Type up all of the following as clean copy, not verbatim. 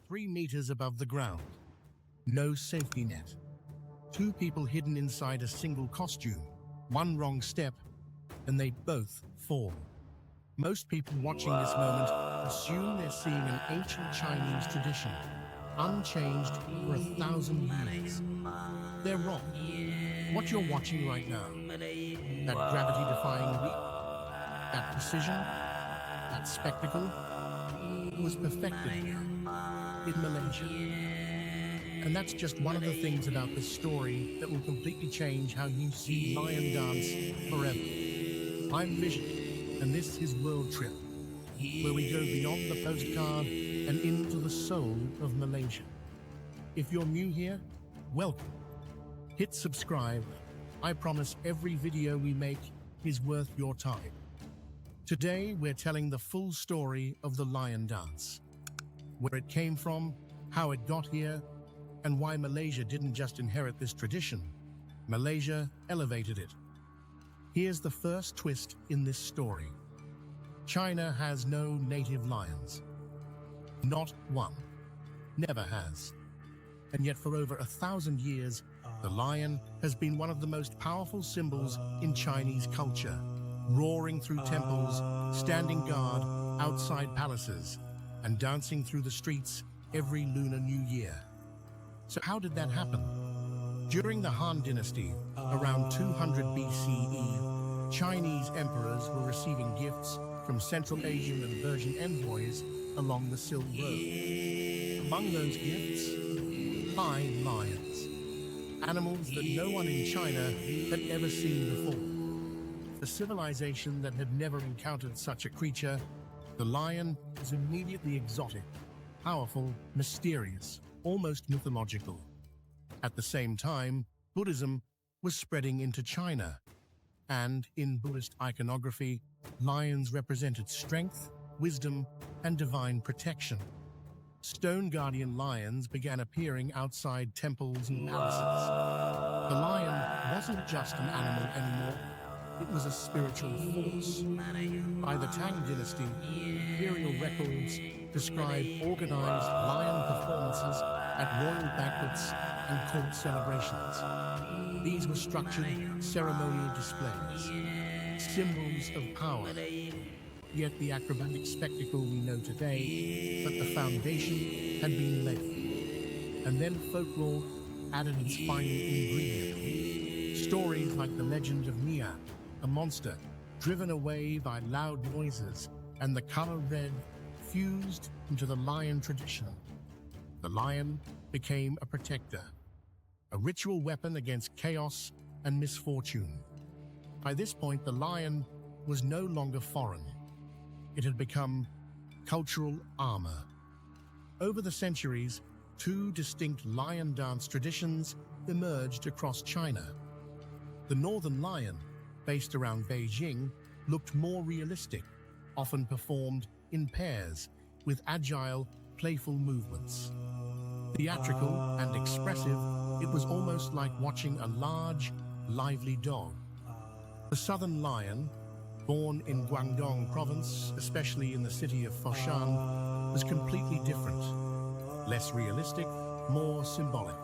3 meters above the ground. No safety net. 2 people hidden inside a single costume. One wrong step, and they both fall. Most people watching this moment assume they're seeing an ancient Chinese tradition, unchanged for 1,000 years. They're wrong. What you're watching right now, that gravity-defying leap, that precision, that spectacle, was perfected here in Malaysia. And that's just one of the things about this story that will completely change how you see lion dance forever. I'm Vision, and this is World Trip, where we go beyond the postcard and into the soul of Malaysia. If you're new here, welcome. Hit subscribe. I promise every video we make is worth your time. Today, we're telling the full story of the lion dance. Where it came from, how it got here, and why Malaysia didn't just inherit this tradition. Malaysia elevated it. Here's the first twist in this story. China has no native lions. Not one. Never has. And yet for over 1,000 years, the lion has been one of the most powerful symbols in Chinese culture, roaring through temples, standing guard outside palaces, and dancing through the streets every Lunar New Year. So how did that happen? During the Han Dynasty, around 200 BCE, Chinese emperors were receiving gifts from Central Asian and Persian envoys along the Silk Road. Among those gifts, 5 lions, animals that no one in China had ever seen before. A civilization that had never encountered such a creature, the lion was immediately exotic, powerful, mysterious, almost mythological. At the same time, Buddhism was spreading into China, and in Buddhist iconography, lions represented strength, wisdom, and divine protection. Stone guardian lions began appearing outside temples and palaces. The lion wasn't just an animal anymore. It was a spiritual force. By the Tang Dynasty, imperial records describe organized lion performances at royal banquets and court celebrations. These were structured ceremonial displays, symbols of power. Yet the acrobatic spectacle we know today, but the foundation had been laid. And then folklore added its final ingredient. Stories like the legend of Nia, a monster driven away by loud noises, and the color red fused into the lion tradition. The lion became a protector, a ritual weapon against chaos and misfortune. By this point, the lion was no longer foreign. It had become cultural armor. Over the centuries, 2 distinct lion dance traditions emerged across China. The northern lion, based around Beijing, looked more realistic, often performed in pairs, with agile, playful movements. Theatrical and expressive, it was almost like watching a large, lively dog. The southern lion, born in Guangdong province, especially in the city of Foshan, was completely different. Less realistic, more symbolic.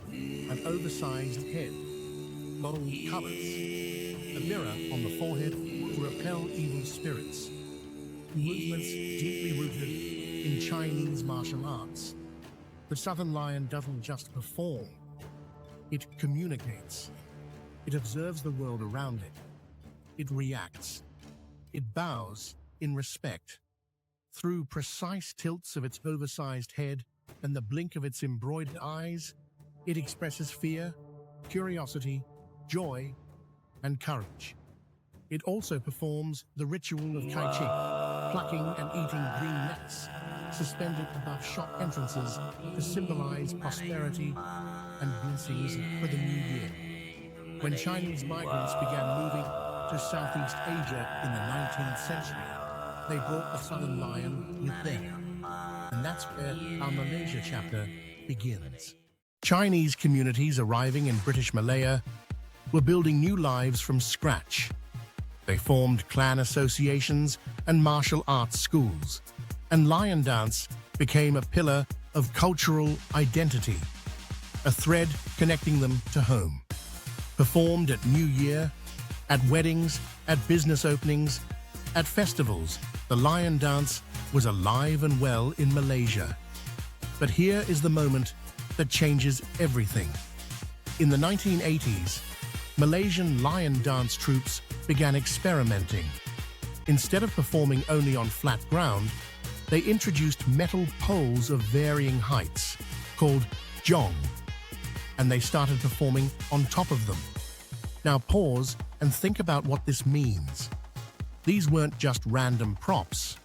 An oversized head, bold colors, a mirror on the forehead to repel evil spirits. Movements deeply rooted in Chinese martial arts. The southern lion doesn't just perform, it communicates. It observes the world around it. It reacts. It bows in respect. Through precise tilts of its oversized head and the blink of its embroidered eyes, it expresses fear, curiosity, joy, and courage. It also performs the ritual of Kai Chi, plucking and eating green nuts, suspended above shop entrances to symbolize prosperity and blessings for the new year. When Chinese migrants began moving to Southeast Asia in the 19th century, they brought the southern lion with them. And that's where our Malaysia chapter begins. Chinese communities arriving in British Malaya were building new lives from scratch. They formed clan associations and martial arts schools, and lion dance became a pillar of cultural identity, a thread connecting them to home. Performed at New Year, at weddings, at business openings, at festivals, the Lion Dance was alive and well in Malaysia. But here is the moment that changes everything. In the 1980s, Malaysian Lion Dance troupes began experimenting. Instead of performing only on flat ground, they introduced metal poles of varying heights, called jong, and they started performing on top of them. Now pause and think about what this means. These weren't just random props.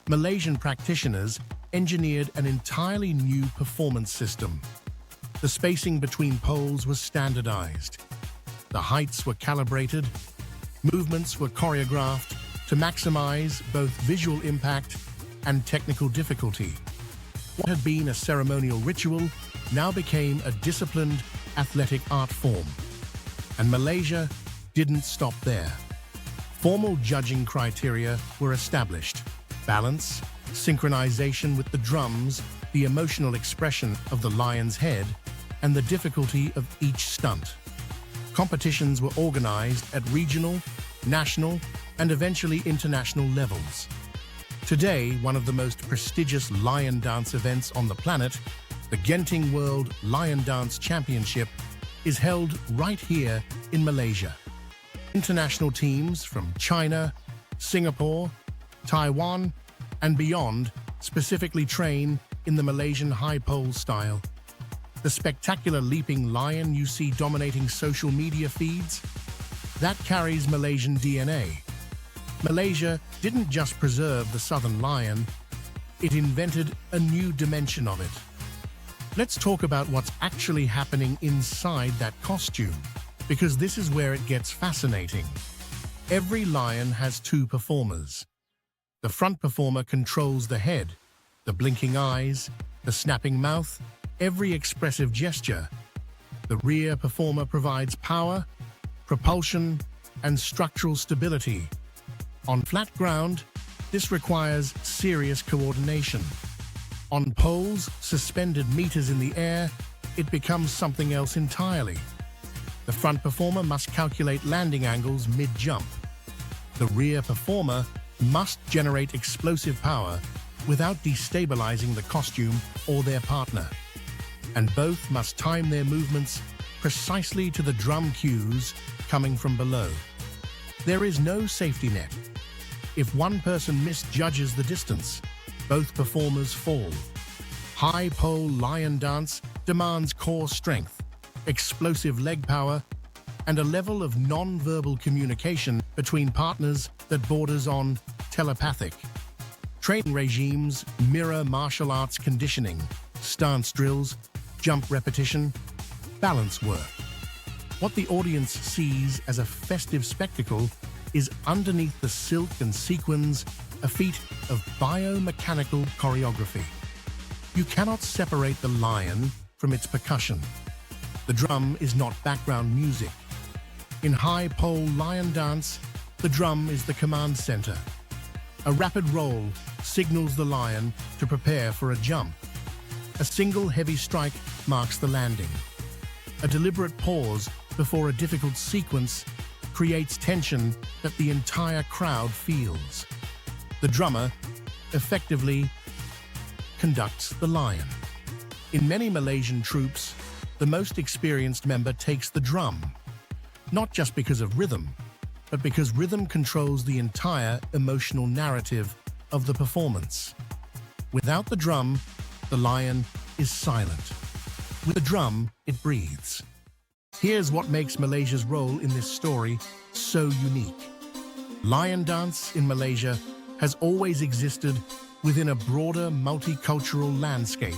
Malaysian practitioners engineered an entirely new performance system. The spacing between poles was standardized. The heights were calibrated. Movements were choreographed to maximize both visual impact and technical difficulty. What had been a ceremonial ritual now became a disciplined athletic art form. And Malaysia didn't stop there. Formal judging criteria were established: balance, synchronization with the drums, the emotional expression of the lion's head, and the difficulty of each stunt. Competitions were organized at regional, national, and eventually international levels. Today, one of the most prestigious lion dance events on the planet, the Genting World Lion Dance Championship, is held right here in Malaysia. International teams from China, Singapore, Taiwan, and beyond specifically train in the Malaysian high pole style. The spectacular leaping lion you see dominating social media feeds, that carries Malaysian DNA. Malaysia didn't just preserve the southern lion, it invented a new dimension of it. Let's talk about what's actually happening inside that costume, because this is where it gets fascinating. Every lion has two performers. The front performer controls the head, the blinking eyes, the snapping mouth, every expressive gesture. The rear performer provides power, propulsion, and structural stability. On flat ground, this requires serious coordination. On poles suspended meters in the air, it becomes something else entirely. The front performer must calculate landing angles mid-jump. The rear performer must generate explosive power without destabilizing the costume or their partner. And both must time their movements precisely to the drum cues coming from below. There is no safety net. If one person misjudges the distance, both performers fall. High pole lion dance demands core strength, explosive leg power, and a level of non-verbal communication between partners that borders on telepathic. Training regimes mirror martial arts conditioning, stance drills, jump repetition, balance work. What the audience sees as a festive spectacle is underneath the silk and sequins a feat of biomechanical choreography. You cannot separate the lion from its percussion. The drum is not background music. In high pole lion dance, the drum is the command center. A rapid roll signals the lion to prepare for a jump. A single heavy strike marks the landing. A deliberate pause before a difficult sequence creates tension that the entire crowd feels. The drummer effectively conducts the lion. In many Malaysian troupes, the most experienced member takes the drum, not just because of rhythm, but because rhythm controls the entire emotional narrative of the performance. Without the drum, the lion is silent. With the drum, it breathes. Here's what makes Malaysia's role in this story so unique. Lion dance in Malaysia has always existed within a broader multicultural landscape,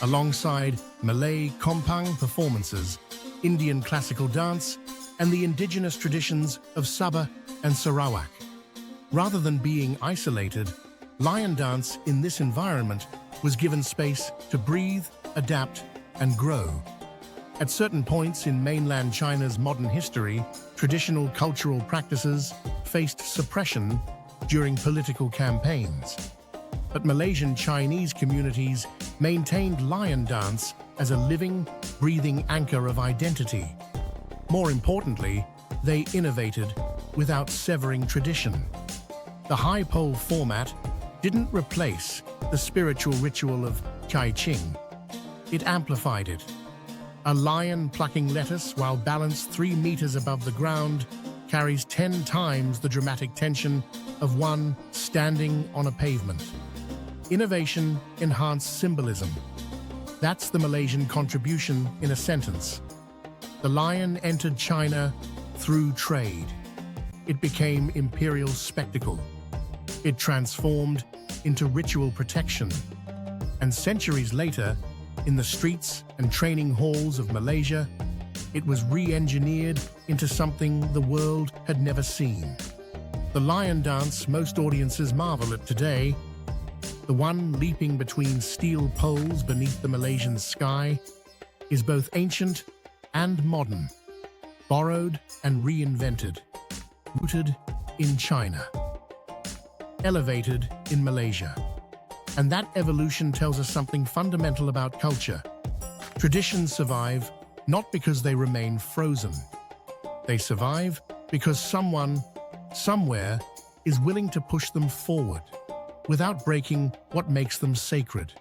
alongside Malay kompang performances, Indian classical dance, and the indigenous traditions of Sabah and Sarawak. Rather than being isolated, lion dance in this environment was given space to breathe, adapt, and grow. At certain points in mainland China's modern history, traditional cultural practices faced suppression during political campaigns. but Malaysian Chinese communities maintained lion dance as a living, breathing anchor of identity. More importantly, they innovated without severing tradition. The high pole format didn't replace the spiritual ritual of Chai Ching. It amplified it. A lion plucking lettuce while balanced 3 meters above the ground carries 10 times the dramatic tension of one standing on a pavement. Innovation enhanced symbolism. That's the Malaysian contribution in a sentence. The lion entered China through trade. It became imperial spectacle. It transformed into ritual protection. And centuries later, in the streets and training halls of Malaysia, it was re-engineered into something the world had never seen. The lion dance most audiences marvel at today, the one leaping between steel poles beneath the Malaysian sky, is both ancient and modern, borrowed and reinvented, rooted in China, elevated in Malaysia. And that evolution tells us something fundamental about culture. Traditions survive not because they remain frozen. They survive because someone, somewhere, is willing to push them forward without breaking what makes them sacred.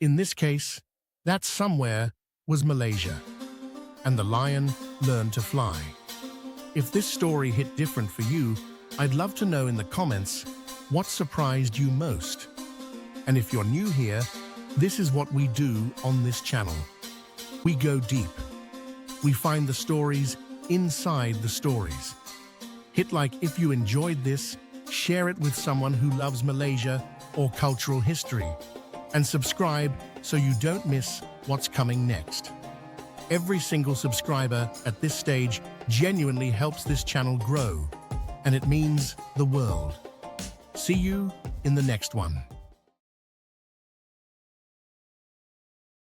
In this case, that somewhere was Malaysia, and the lion learned to fly. If this story hit different for you, I'd love to know in the comments what surprised you most. And if you're new here, this is what we do on this channel. We go deep. We find the stories inside the stories. Hit like if you enjoyed this, share it with someone who loves Malaysia or cultural history, and subscribe so you don't miss what's coming next. Every single subscriber at this stage genuinely helps this channel grow, and it means the world. See you in the next one.